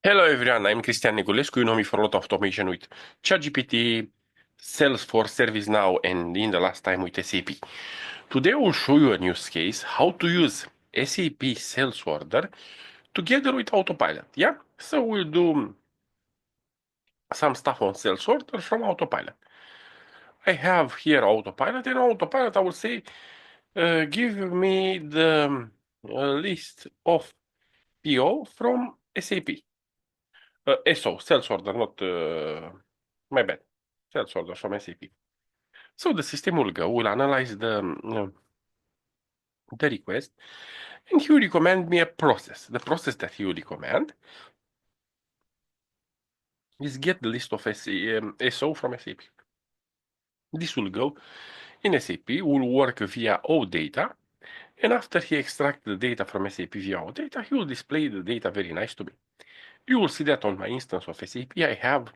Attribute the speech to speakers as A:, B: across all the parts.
A: Hello everyone, I'm Cristian Niculescu. You know me for a lot of automation with ChatGPT, Salesforce, ServiceNow, and in the last time with SAP. Today I will show you a use case how to use SAP Sales Order together with Autopilot. Yeah, so we'll do some stuff on Sales Order from Autopilot. I have here Autopilot, and Autopilot I will say, give me the list of PO from SAP. SO, sales order, not my bad. Sales order from SAP. So the system will analyze the request, and he will recommend me a process. The process that he will recommend is get the list of SO from SAP. This will go in SAP, will work via OData, and after he extracts the data from SAP via OData, he will display the data very nice to me. You will see that on my instance of SAP, I have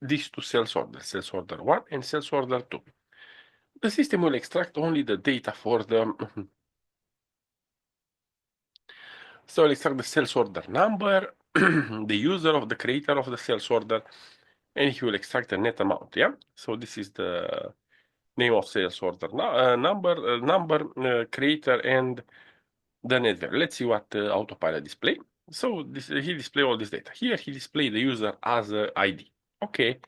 A: these two sales order 1 and sales order 2. The system will extract only the data for the so it'll extract the sales order number, the user of the creator of the sales order, and he will extract the net amount. Yeah. So this is the name of sales order number, creator, and the net value. Let's see what Autopilot display. So this he display all this data. Here he display the user as a ID. Okay.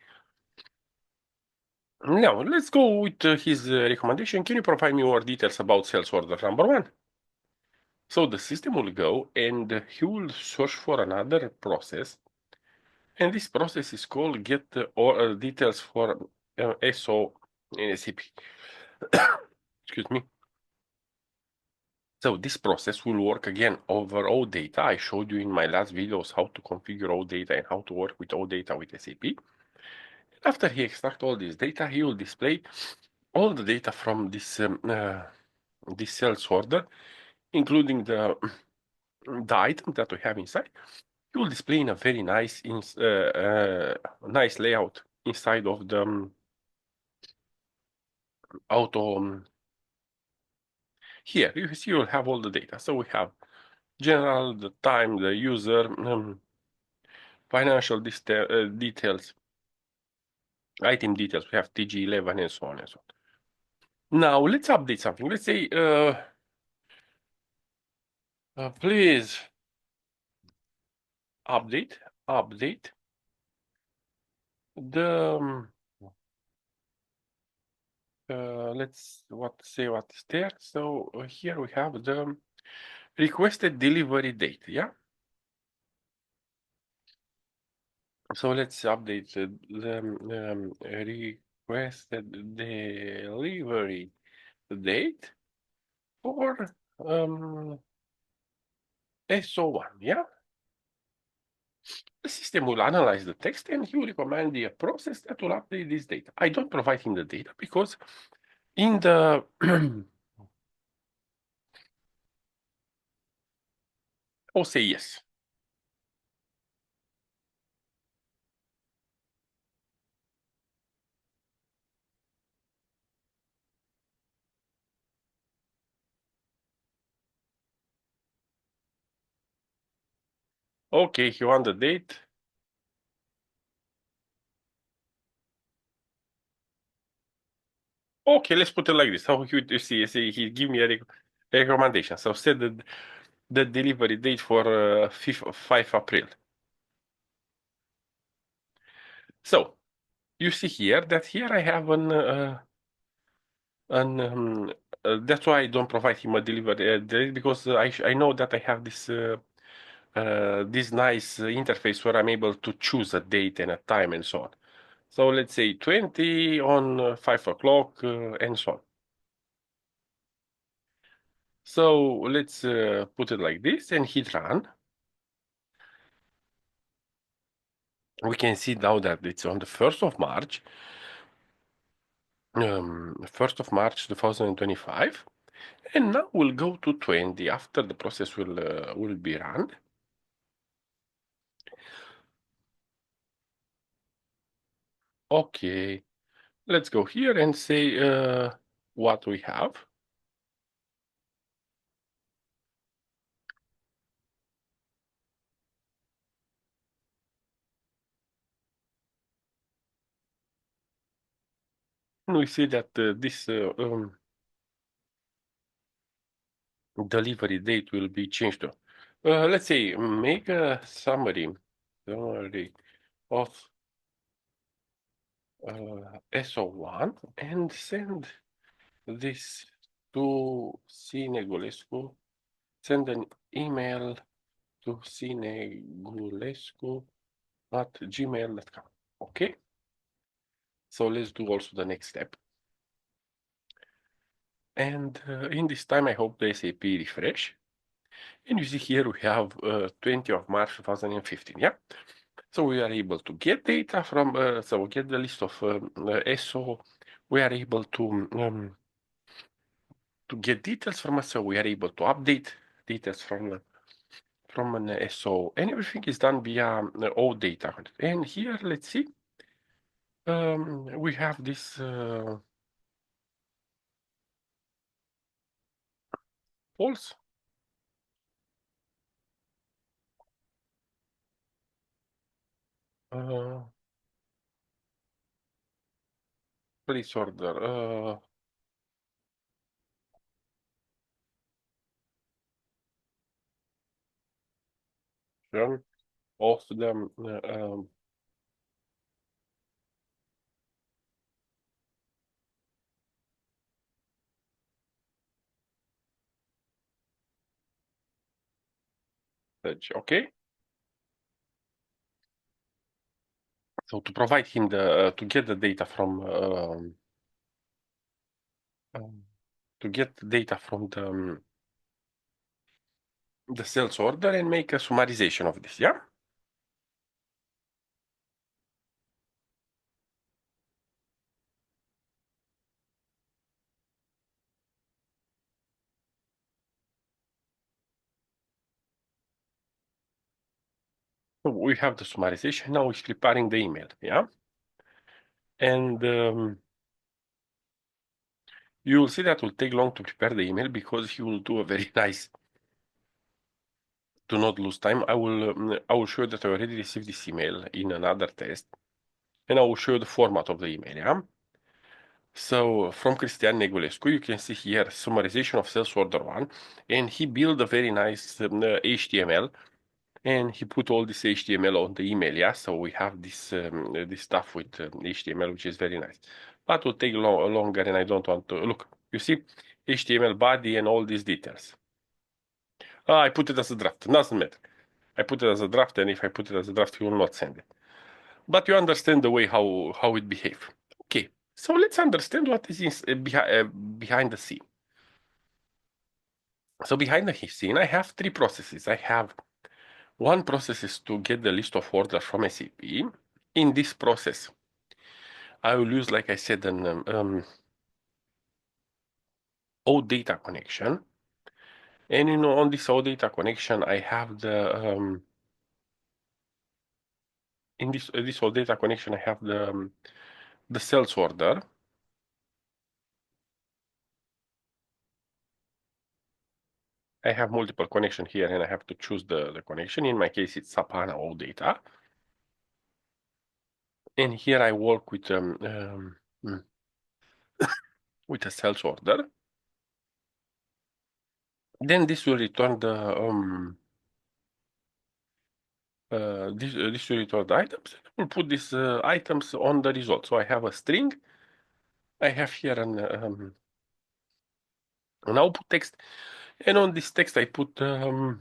A: Now let's go with his recommendation. Can you provide me more details about sales order number 1? So the system will go and he will search for another process, and this process is called get or details for SO in SAP. Excuse me. So this process will work again over all data. I showed you in my last videos how to configure all data and how to work with all data with SAP. After he extracts all this data, he will display all the data from this sales order, including the item that we have inside. You will display in a very nice nice layout inside of the auto. Here you see you'll have all the data. So we have general, the time, the user, financial details, item details. We have TG11 and so on and so on. Now let's update something. Let's say, please update the let's say what is there. So here we have the requested delivery date. Yeah. So let's update the requested delivery date for SO1. Yeah. The system will analyze the text and he will recommend the process that will update this data. I don't provide him the data because in the I'll say yes. Okay, he want the date. Okay, let's put it like this. How he would see he give me a recommendation. So set the delivery date for 5 April. So you see here that here I have that's why I don't provide him a delivery date, because I know that I have this nice interface where I'm able to choose a date and a time and so on. So let's say 20 on 5 o'clock and so on. So let's put it like this and hit run. We can see now that it's on the 1st of March, 1st of March 2025, and now we'll go to 20 after the process will be run. Okay, let's go here and say what we have. And we see that this delivery date will be changed to, let's say, make a summary of SO1 and send this to Sinegulescu. Send an email to sinegulescu@gmail.com. Okay, so let's do also the next step. And in this time, I hope the SAP refresh. And you see here we have 20 of March 2015, yeah? So we are able to get data from, so we get the list of SO. We are able to get details from us, so we are able to update details from an SO, and everything is done via all data. And here, let's see, we have this false. Place order. Of the okay. So to provide him to get the data from to get data from the sales order and make a summarization of this, yeah? So we have the summarization, now he's preparing the email, yeah? And you will see that will take long to prepare the email because he will do a very nice, do not lose time. I will show you that I already received this email in another test, and I will show you the format of the email, yeah? So from Cristian Negulescu, you can see here summarization of sales order one, and he built a very nice HTML, and he put all this HTML on the email. Yeah, so we have this stuff with HTML, which is very nice, but will take longer, and I don't want to look. You see, HTML body and all these details. I put it as a draft. Doesn't matter. I put it as a draft, and if I put it as a draft, he will not send it. But you understand the way how it behave. Okay, so let's understand what is behind the scene. So behind the scene, I have three processes. I have one process is to get the list of orders from SAP. In this process, I will use, like I said, an OData connection. And on this OData connection, I have the in this OData connection, I have the sales order. I have multiple connection here, and I have to choose the connection. In my case, it's SAP HANA OData. And here I work with with a sales order. Then this will return this will return the items. We'll put these items on the result. So I have a string. I have here an output text, and on this text I put I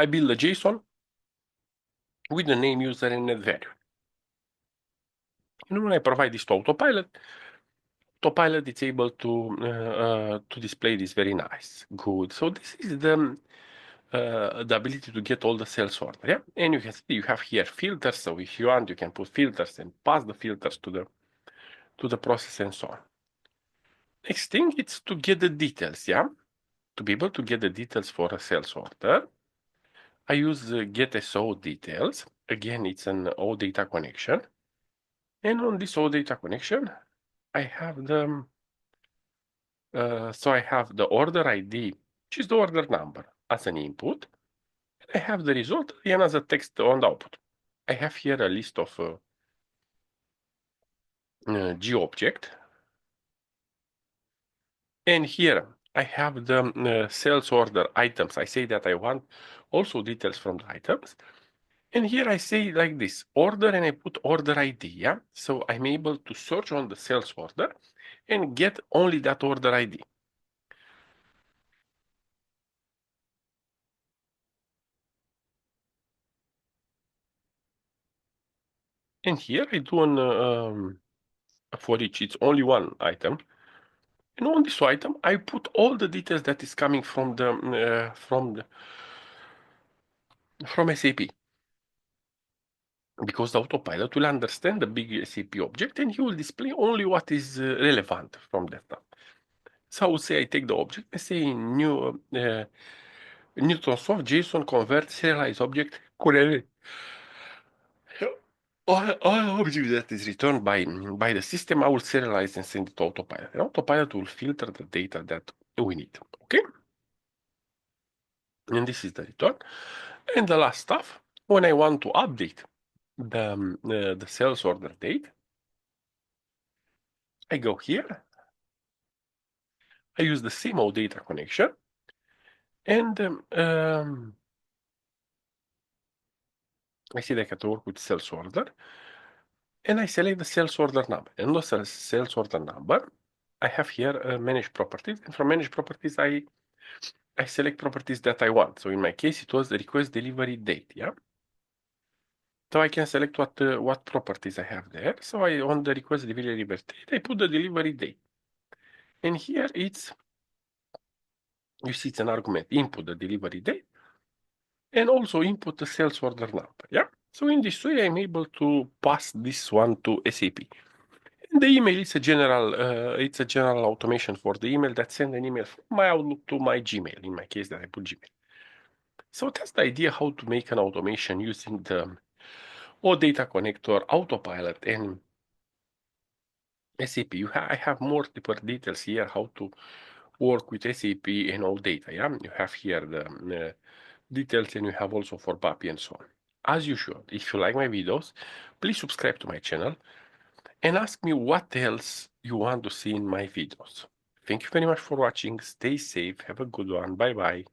A: build a JSON with the name, user, and net value. And when I provide this to Autopilot it's able to display this very nice. Good. So this is the ability to get all the sales order, yeah? And you can see you have here filters, so if you want, you can put filters and pass the filters to the process and so on. Next thing, it's to get the details, yeah? To be able to get the details for a sales order, I use get SO details. Again, it's an OData connection. And on this OData connection, I have so I have the order ID, which is the order number, as an input. I have the result again as a text on the output. I have here a list of G object. And here I have the sales order items. I say that I want also details from the items. And here I say like this, order, and I put order ID, yeah? So I'm able to search on the sales order and get only that order ID. And here I do for each, it's only one item. And on this item, I put all the details that is coming from from SAP. Because the autopilot will understand the big SAP object and he will display only what is relevant from that stuff. So I would say I take the object, I say new Newtonsoft JSON convert serialized object correlate all object that is returned by the system. I will serialize and send it to autopilot. And autopilot will filter the data that we need. Okay, and this is the return. And the last stuff, when I want to update the sales order date, I go here. I use the same old data connection, and I see that I can work with sales order, and I select the sales order number. And the sales order number, I have here manage properties, and from manage properties, I select properties that I want. So in my case, it was the request delivery date. Yeah. So I can select what properties I have there. So I on the request delivery date, I put the delivery date, and here you see it's an argument input the delivery date, and also input the sales order number. Yeah. So in this way, I'm able to pass this one to SAP. And the email is it's a general automation for the email that send an email from my Outlook to my Gmail. In my case, that I put Gmail. So that's the idea how to make an automation using the OData connector, Autopilot, and SAP. I have more deeper details here how to work with SAP and OData. Yeah, you have here the details, and you have also for PAPI and so on. As usual, if you like my videos, please subscribe to my channel and ask me what else you want to see in my videos. Thank you very much for watching. Stay safe. Have a good one. Bye bye.